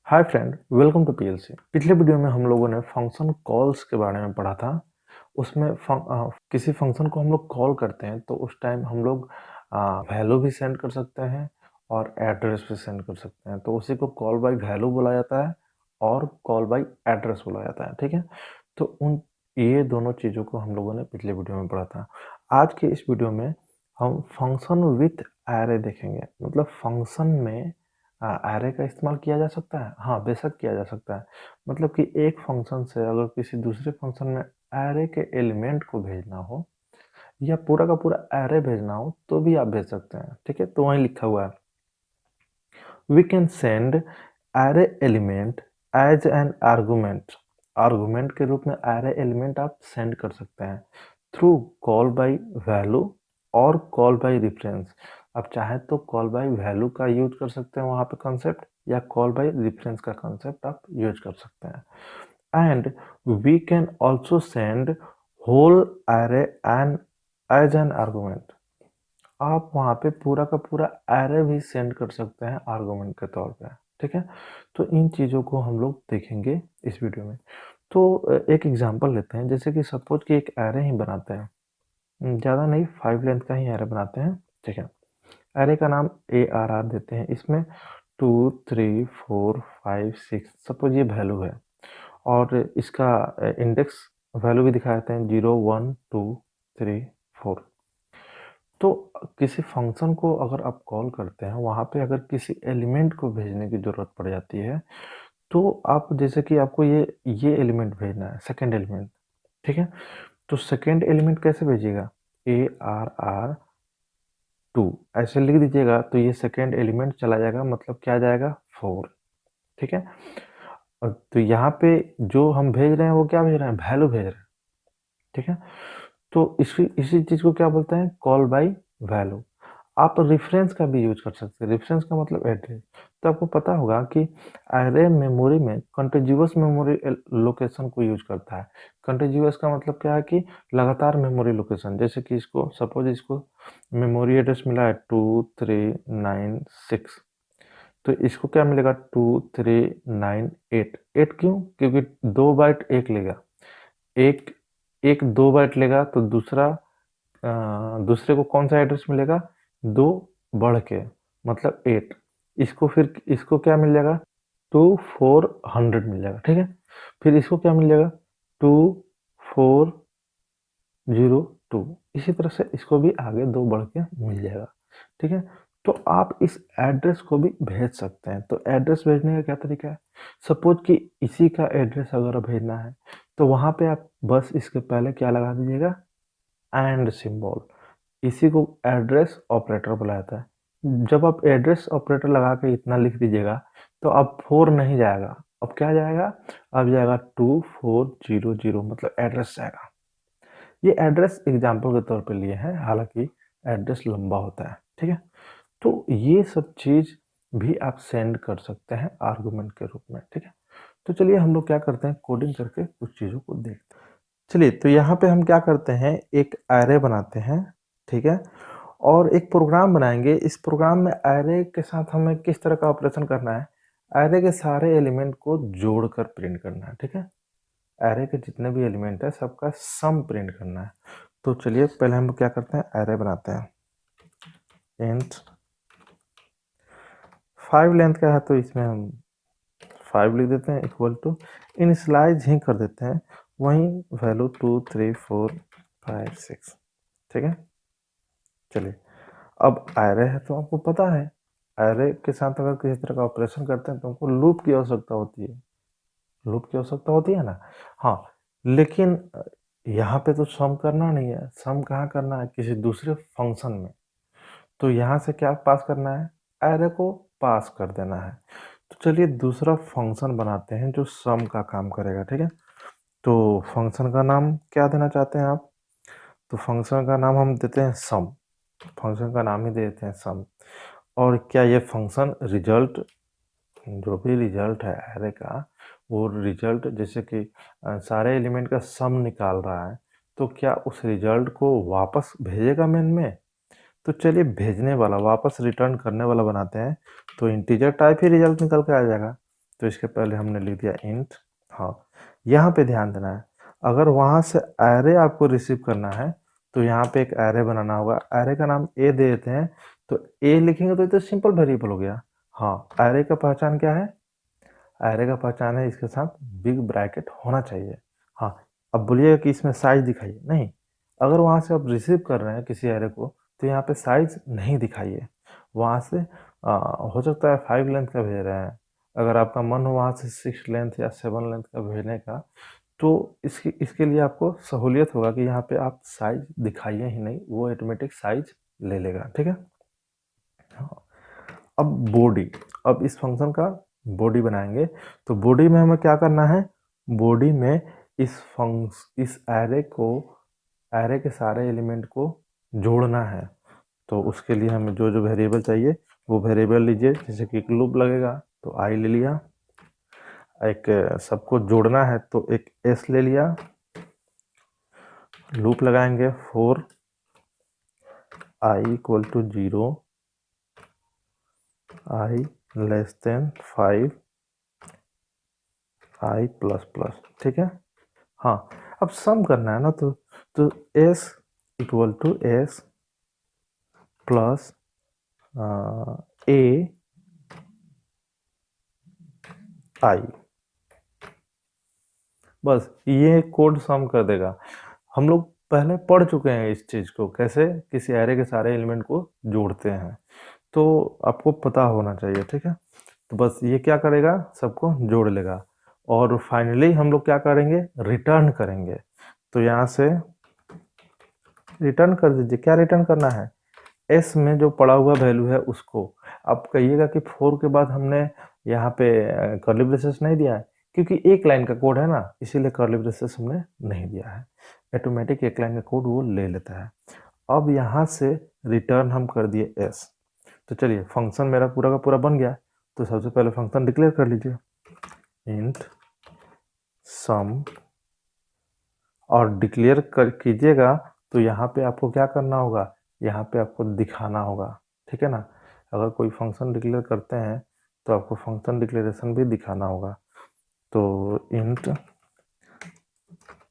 Hi friend, welcome to PLC. पिछले video में हम लोगों ने फंक्शन कॉल्स के बारे में पढ़ा था। उसमें किसी फंक्शन को हम लोग कॉल करते हैं तो उस टाइम हम लोग वैल्यू भी सेंड कर सकते हैं और एड्रेस भी सेंड कर सकते हैं। तो उसी को कॉल बाय वैल्यू बोला जाता है और कॉल बाय एड्रेस बोला जाता है। ठीक है, तो ये दोनों चीज़ों को हम लोगों ने पिछले वीडियो में पढ़ा था। आज के इस वीडियो में हम फंक्शन विथ एरे देखेंगे। मतलब फंक्शन में एरे का इस्तेमाल किया जा सकता है। हाँ, बेशक किया जा सकता है। मतलब कि एक फंक्शन से अगर किसी दूसरे फंक्शन में एरे के एलिमेंट को भेजना हो या पूरा का पूरा एरे भेजना हो तो भी आप भेज सकते हैं। ठीक है, तो वहीं लिखा हुआ है, we can send array element as an argument. Argument के रूप में एरे एलिमेंट आप सेंड कर सकते हैं थ्रू कॉल बाय वैल्यू और कॉल बाय रेफरेंस। आप चाहे तो कॉल बाय वैल्यू का यूज कर सकते हैं वहाँ पे कंसेप्ट, या कॉल बाय रेफरेंस का कंसेप्ट आप यूज कर सकते हैं। And we can also send whole array and as an argument. आप वहाँ पे पूरा का पूरा एरे भी सेंड कर सकते हैं आर्गुमेंट के तौर पे। ठीक है, तो इन चीज़ों को हम लोग देखेंगे इस वीडियो में। तो एक एग्जांपल लेते हैं, जैसे कि सपोज कि एक एरे ही बनाते हैं। ज़्यादा नहीं, 5 लेंथ का ही एरे बनाते हैं। ठीक है, एरे का नाम ARR देते हैं। इसमें 2 3 4 5 6 सपोज ये वैल्यू है और इसका इंडेक्स वैल्यू भी दिखा देते हैं 0 1 2 3 4। तो किसी फंक्शन को अगर आप कॉल करते हैं, वहाँ पे अगर किसी एलिमेंट को भेजने की ज़रूरत पड़ जाती है, तो आप जैसे कि आपको ये एलिमेंट भेजना है, सेकंड एलिमेंट। ठीक है, तो सेकंड एलिमेंट कैसे भेजिएगा? ARR2 ऐसे लिख दीजिएगा तो ये सेकंड एलिमेंट चला जाएगा, मतलब क्या जाएगा? 4। ठीक है, तो यहाँ पे जो हम भेज रहे हैं वो क्या भेज रहे हैं? वैल्यू भेज रहे हैं। ठीक है, तो इसी चीज़ को क्या बोलते हैं? Call by value. आप रेफरेंस का भी यूज कर सकते हैं। रेफरेंस का मतलब एड्रेस। तो आपको पता होगा कि एरे मेमोरी में कंटिन्यूअस मेमोरी लोकेशन को यूज करता है। कंटिन्यूअस का मतलब क्या है कि लगातार मेमोरी लोकेशन। जैसे कि इसको सपोज इसको मेमोरी एड्रेस मिला है 2396, तो इसको क्या मिलेगा? 2398। 8 क्यों? क्योंकि 2 बाइट एक लेगा। एक एक 2 बाइट लेगा तो दूसरे को कौन सा एड्रेस मिलेगा? 2 बढ़ के, मतलब 8। इसको क्या मिल जाएगा? 2400 मिल जाएगा। ठीक है, फिर इसको क्या मिल जाएगा? 2402। इसी तरह से इसको भी आगे 2 बढ़ के मिल जाएगा। ठीक है, तो आप इस एड्रेस को भी भेज सकते हैं। तो एड्रेस भेजने का क्या तरीका है? सपोज कि इसी का एड्रेस अगर भेजना है तो वहाँ पे आप बस इसके पहले क्या लगा दीजिएगा? And symbol. इसी को एड्रेस ऑपरेटर बुलाया जाता है। जब आप एड्रेस ऑपरेटर लगा के इतना लिख दीजिएगा तो अब 4 नहीं जाएगा, अब क्या जाएगा? अब जाएगा 2400, मतलब एड्रेस जाएगा। ये एड्रेस एग्जाम्पल के तौर पे लिए हैं, हालांकि एड्रेस लंबा होता है। ठीक है, तो ये सब चीज़ भी आप सेंड कर सकते हैं आर्गुमेंट के रूप में। ठीक है, तो चलिए हम लोग क्या करते हैं, कोडिंग करके कुछ चीज़ों को देखते हैं। चलिए, तो यहाँ पे हम क्या करते हैं, एक एरे बनाते हैं। ठीक है, और एक प्रोग्राम बनाएंगे। इस प्रोग्राम में एरे के साथ हमें किस तरह का ऑपरेशन करना है? एरे के सारे एलिमेंट को जोड़कर प्रिंट करना है। ठीक है, एरे के जितने भी एलिमेंट है सबका सम प्रिंट करना है। तो चलिए पहले हम क्या करते हैं, एरे बनाते हैं। इंट 5 लेंथ का है तो इसमें हम 5 लिख देते हैं, इक्वल टू इनिशियलाइज ही कर देते हैं, वहीं वैल्यू 2 3 4 5 6। ठीक है, चलिए अब एरे है तो आपको पता है एरे के साथ अगर किसी तरह का ऑपरेशन करते हैं तो हमको लूप की आवश्यकता होती है। लूप की आवश्यकता होती है ना? हाँ, लेकिन यहाँ पे तो सम करना नहीं है। सम कहाँ करना है? किसी दूसरे फंक्शन में। तो यहाँ से क्या पास करना है? एरे को पास कर देना है। तो चलिए दूसरा फंक्शन बनाते हैं जो सम का काम करेगा। ठीक है, तो फंक्शन का नाम क्या देना चाहते हैं आप? तो फंक्शन का नाम हम देते हैं सम। फंक्शन का नाम ही दे देते हैं सम। और क्या ये फंक्शन रिजल्ट, जो भी रिजल्ट है एरे का, वो रिजल्ट जैसे कि सारे एलिमेंट का सम निकाल रहा है, तो क्या उस रिजल्ट को वापस भेजेगा मेन में? तो चलिए भेजने वाला, वापस रिटर्न करने वाला बनाते हैं। तो इंटीजर टाइप ही रिजल्ट निकल के आ जाएगा। तो इसके पहले हमने लिख दिया इंट। हाँ, यहाँ पे ध्यान देना है, अगर वहाँ से एरे आपको रिसीव करना है तो यहाँ पे एक एरे बनाना होगा। एरे का नाम ए दे देते हैं, तो ए लिखेंगे तो ये तो सिंपल वेरिएबल हो गया। हाँ, एरे का पहचान क्या है? एरे का पहचान है इसके साथ बिग ब्रैकेट होना चाहिए। हाँ, अब बोलिएगा कि इसमें साइज दिखाइए, नहीं, अगर वहाँ से आप रिसीव कर रहे हैं किसी एरे को तो यहाँ पे साइज नहीं दिखाइए। वहाँ से हो सकता है 5 लेंथ का भेज रहे हैं, अगर आपका मन हो वहाँ से 6 लेंथ या 7 लेंथ का भेजने का, तो इसके लिए आपको सहूलियत होगा कि यहाँ पे आप साइज दिखाइए ही नहीं, वो ऑटोमेटिक साइज ले लेगा। ठीक है। हाँ, अब बॉडी, अब इस फंक्शन का बॉडी बनाएंगे। तो बॉडी में हमें क्या करना है? बॉडी में इस एरे के सारे एलिमेंट को जोड़ना है। तो उसके लिए हमें जो जो वेरिएबल चाहिए वो वेरिएबल लीजिए। जैसे कि एक लूप लगेगा तो आई ले लिया, एक सबको जोड़ना है तो एक एस ले लिया, लूप लगाएंगे for I equal to 0, I less than 5, I plus plus. ठीक है। हाँ, अब सम करना है ना, तो S equal to S plus A I, बस ये कोड सम कर देगा। हम लोग पहले पढ़ चुके हैं इस चीज़ को, कैसे किसी एरे के सारे एलिमेंट को जोड़ते हैं, तो आपको पता होना चाहिए। ठीक है। तो बस ये क्या करेगा, सबको जोड़ लेगा और फाइनली हम लोग क्या करेंगे, रिटर्न करेंगे। तो यहाँ से रिटर्न कर दीजिए। क्या रिटर्न करना है? एस में जो पड़ा हुआ वैल्यू है उसको। आप कहिएगा कि 4 के बाद हमने यहाँ पे कर्ली ब्रेसेस नहीं दिया है, क्योंकि एक लाइन का कोड है ना, इसीलिए कर्ली ब्रेसेस हमने नहीं दिया है। ऑटोमेटिक एक लाइन का कोड वो ले लेता है। अब यहाँ से रिटर्न हम कर दिए एस। तो चलिए, फंक्शन मेरा पूरा का पूरा बन गया। तो सबसे पहले फंक्शन डिक्लेयर कर लीजिए, इंट सम, और डिक्लेयर कर कीजिएगा तो यहाँ पे आपको क्या करना होगा, यहाँ पे आपको दिखाना होगा। ठीक है ना। अगर कोई फंक्शन डिक्लेयर करते हैं तो आपको फंक्शन डिक्लेरेशन भी दिखाना होगा। तो इंट,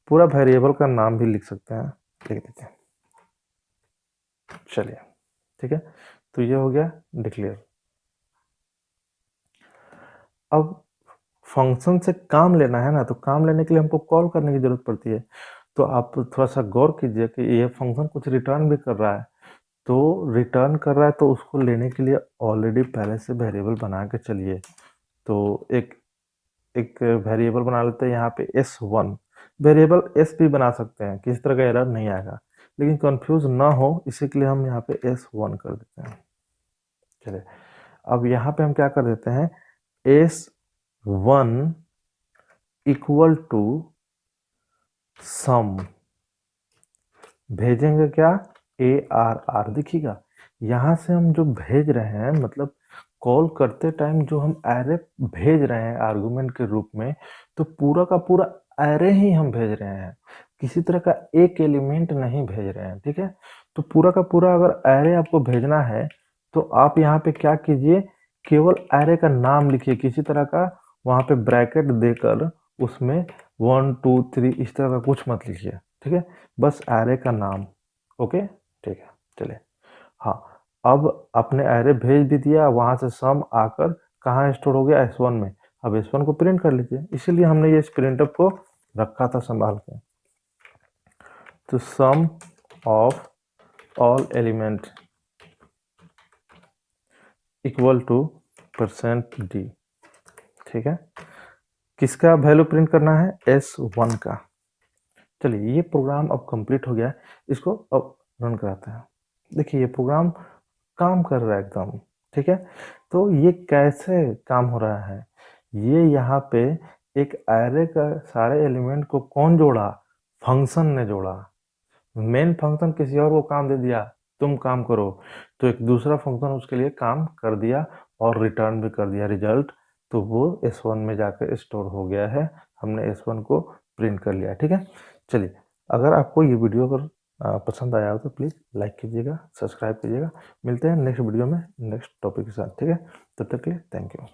पूरा वेरिएबल का नाम भी लिख सकते हैं, लिख देते हैं। चलिए, ठीक है। तो ये हो गया डिक्लेयर। अब फंक्शन से काम लेना है ना, तो काम लेने के लिए हमको कॉल करने की जरूरत पड़ती है। तो आप थोड़ा सा गौर कीजिए कि ये फंक्शन कुछ रिटर्न भी कर रहा है। तो रिटर्न कर रहा है तो उसको लेने के लिए ऑलरेडी पहले से वेरिएबल बना के चलिए। तो एक एक वेरिएबल बना लेते हैं यहाँ पे s1। वेरिएबल s भी बना सकते हैं, किसी तरह का एरर नहीं आएगा, लेकिन कंफ्यूज ना हो इसी के लिए हम यहाँ पे s1 कर देते हैं। चलिए, अब यहाँ पे हम क्या कर देते हैं, s1 इक्वल टू सम, भेजेंगे क्या, ARR दिखिएगा। यहाँ से हम जो भेज रहे हैं, मतलब कॉल करते टाइम जो हम एरे भेज रहे हैं आर्गुमेंट के रूप में, तो पूरा का पूरा एरे ही हम भेज रहे हैं, किसी तरह का एक एलिमेंट नहीं भेज रहे हैं। ठीक है। तो पूरा का पूरा अगर एरे आपको भेजना है तो आप यहाँ पे क्या कीजिए, केवल एरे का नाम लिखिए, किसी तरह का वहाँ पे ब्रैकेट देकर उसमें 1 2 3 इस तरह का कुछ मत लिखिए। ठीक है, बस एरे का नाम। ओके, ठीक है। चलिए, हाँ, अब अपने एरे भेज भी दिया, वहां से सम आकर कहाँ स्टोर हो गया, S1 में। अब S1 को प्रिंट कर लीजिए, इसीलिए हमने ये प्रिंटअप को रखा था संभाल के। तो sum of all element equal to %d। ठीक है, किसका वैल्यू प्रिंट करना है, S1 का। चलिए, ये प्रोग्राम अब कंप्लीट हो गया, इसको अब रन कराते हैं। देखिए, ये प्रोग्राम काम कर रहा है एकदम। ठीक है। तो ये कैसे काम हो रहा है, ये यहाँ पे एक एरे का सारे एलिमेंट को कौन जोड़ा, फंक्शन ने जोड़ा। मेन फंक्शन किसी और को काम दे दिया, तुम काम करो, तो एक दूसरा फंक्शन उसके लिए काम कर दिया और रिटर्न भी कर दिया रिजल्ट। तो वो S1 में जाकर स्टोर हो गया है, हमने S1 को प्रिंट कर लिया। ठीक है। चलिए, अगर आपको ये वीडियो अगर पसंद आया हो तो प्लीज़ लाइक कीजिएगा, सब्सक्राइब कीजिएगा। मिलते हैं नेक्स्ट वीडियो में नेक्स्ट टॉपिक के साथ। ठीक है, तब तक के लिए थैंक यू।